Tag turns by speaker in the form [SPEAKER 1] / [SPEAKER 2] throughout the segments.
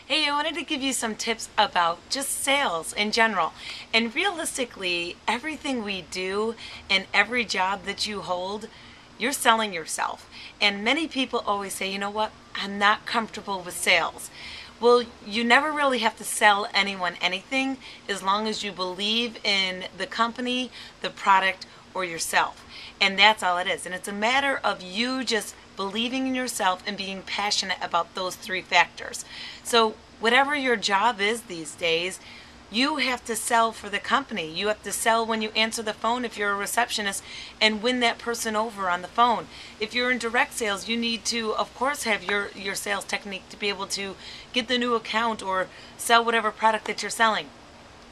[SPEAKER 1] Hey, I wanted to give you some tips about just sales in general. And realistically, everything we do and every job that you hold, you're selling yourself. And many people always say, you know what, I'm not comfortable with sales. Well, you never really have to sell anyone anything as long as you believe in the company, the product, or yourself. And that's all it is. And it's a matter of you just believing in yourself and being passionate about those three factors. So, whatever your job is these days, you have to sell for the company. You have to sell when you answer the phone if you're a receptionist and win that person over on the phone. If you're in direct sales, you need to, of course, have your sales technique to be able to get the new account or sell whatever product that you're selling.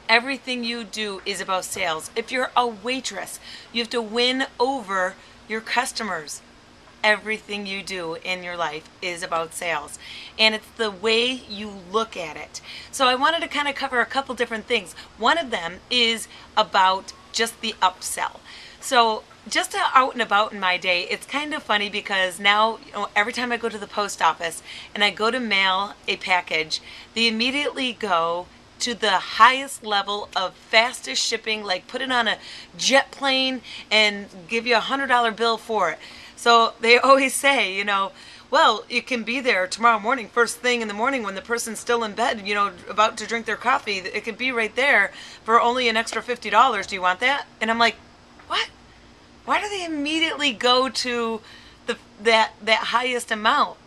[SPEAKER 1] Everything you do is about sales. If you're a waitress, you have to win over your customers. Everything you do in your life is about sales, and it's the way you look at it. So I wanted to kind of cover a couple different things. One of them is about just the upsell. So just out and about in my day, it's kind of funny because now, every time I go to the post office and I go to mail a package, they immediately go to the highest level of fastest shipping, like put it on a jet plane and give you $100 bill for it. So they always say, well, it can be there tomorrow morning, first thing in the morning when the person's still in bed, about to drink their coffee. It could be right there for only an extra $50. Do you want that? And I'm like, what? Why do they immediately go to that highest amount?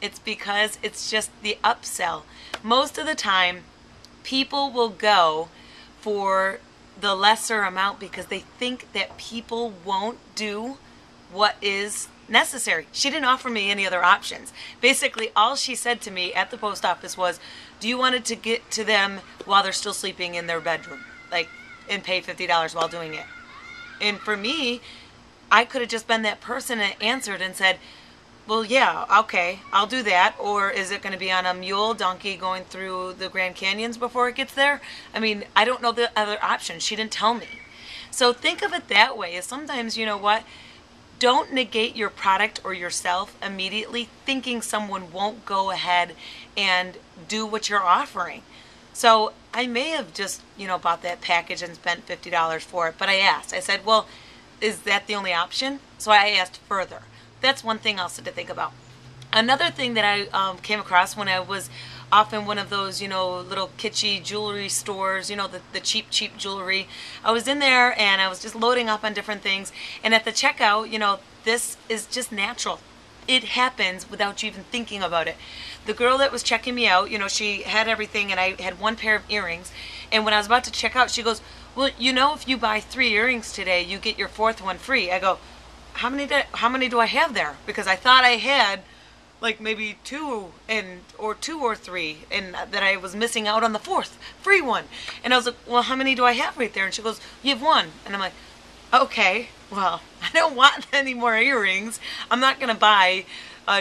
[SPEAKER 1] It's because it's just the upsell. Most of the time, people will go for the lesser amount because they think that people won't do what is necessary. She didn't offer me any other options. Basically, all she said to me at the post office was, do you want it to get to them while they're still sleeping in their bedroom? And pay $50 while doing it. And for me, I could have just been that person that answered and said, well, yeah, okay, I'll do that. Or is it going to be on a mule donkey going through the Grand Canyons before it gets there? I don't know the other option. She didn't tell me. So think of it that way. Is sometimes, you know what? Don't negate your product or yourself immediately thinking someone won't go ahead and do what you're offering. So I may have just, bought that package and spent $50 for it, but I asked. I said, well, is that the only option? So I asked further. That's one thing also to think about. Another thing that I came across when I was off in one of those, little kitschy jewelry stores, the cheap jewelry. I was in there and I was just loading up on different things. And at the checkout, this is just natural. It happens without you even thinking about it. The girl that was checking me out, she had everything and I had one pair of earrings. And when I was about to check out, she goes, well, if you buy 3 earrings today, you get your 4th one free. I go, how many do I have there? Because I thought I had maybe 2 or 3, and that I was missing out on the 4th free one. And I was like, well, how many do I have right there? And she goes, you have 1. And I'm like, okay, well, I don't want any more earrings. I'm not going to buy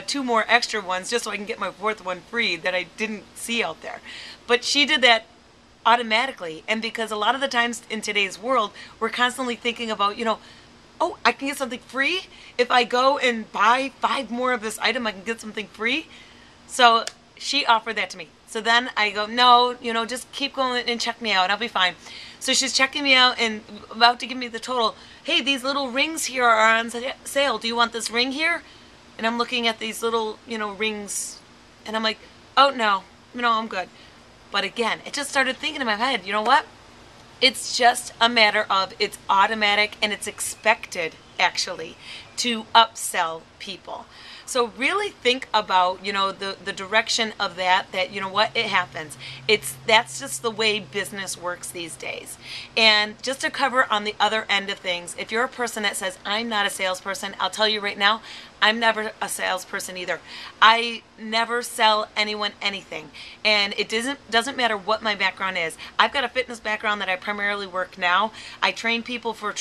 [SPEAKER 1] 2 more extra ones just so I can get my 4th one free that I didn't see out there. But she did that automatically. And because a lot of the times in today's world, we're constantly thinking about, oh, I can get something free? If I go and buy 5 more of this item, I can get something free? So she offered that to me. So then I go, no, just keep going and check me out. I'll be fine. So she's checking me out and about to give me the total. Hey, these little rings here are on sale. Do you want this ring here? And I'm looking at these little, rings. And I'm like, oh, no, I'm good. But again, it just started thinking in my head, you know what? It's just a matter of it's automatic and it's expected, actually, to upsell people. So really think about, the direction of that, what, it happens. That's just the way business works these days. And just to cover on the other end of things, if you're a person that says, I'm not a salesperson, I'll tell you right now, I'm never a salesperson either. I never sell anyone anything. And it doesn't matter what my background is. I've got a fitness background that I primarily work now. I train people for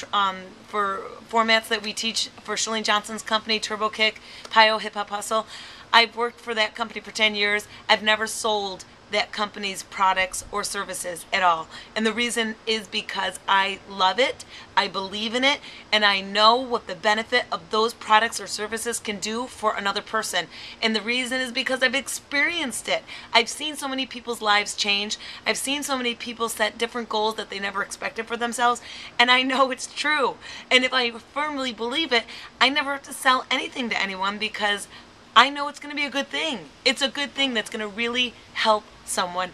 [SPEAKER 1] formats that we teach for Chalene Johnson's company, Turbo Kick, Pio Hip Hop Hustle. I've worked for that company for 10 years. I've never sold that company's products or services at all. And the reason is because I love it, I believe in it, and I know what the benefit of those products or services can do for another person. And the reason is because I've experienced it. I've seen so many people's lives change. I've seen so many people set different goals that they never expected for themselves, and I know it's true. And if I firmly believe it, I never have to sell anything to anyone because I know it's going to be a good thing. It's a good thing that's going to really help someone,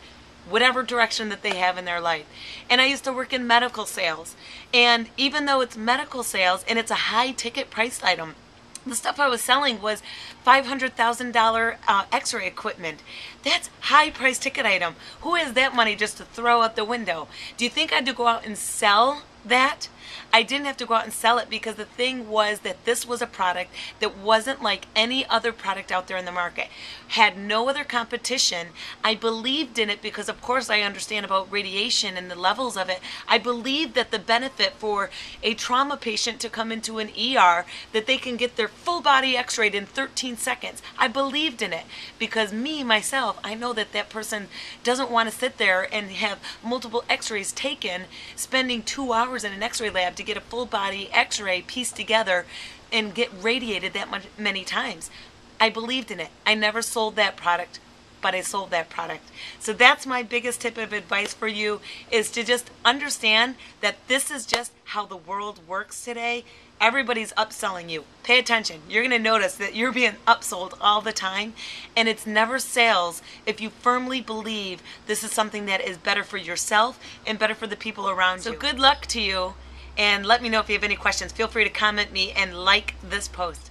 [SPEAKER 1] whatever direction that they have in their life. And I used to work in medical sales. And even though it's medical sales and it's a high ticket price item, the stuff I was selling was $500,000 x-ray equipment. That's high price ticket item. Who has that money just to throw out the window? Do you think I had to go out and sell that? I didn't have to go out and sell it because the thing was that this was a product that wasn't like any other product out there in the market. Had no other competition. I believed in it because of course I understand about radiation and the levels of it. I believed that the benefit for a trauma patient to come into an ER, that they can get their full body x-rayed in 13 seconds. I believed in it because myself, I know that that person doesn't want to sit there and have multiple x-rays taken, spending 2 hours in an x-ray lab to get a full body x-ray pieced together and get radiated that many times. I believed in it. I never sold that product, but I sold that product. So that's my biggest tip of advice for you, is to just understand that this is just how the world works today. Everybody's upselling you. Pay attention. You're going to notice that you're being upsold all the time, and it's never sales if you firmly believe this is something that is better for yourself and better for the people around you. So good luck to you, and let me know if you have any questions. Feel free to comment me and like this post.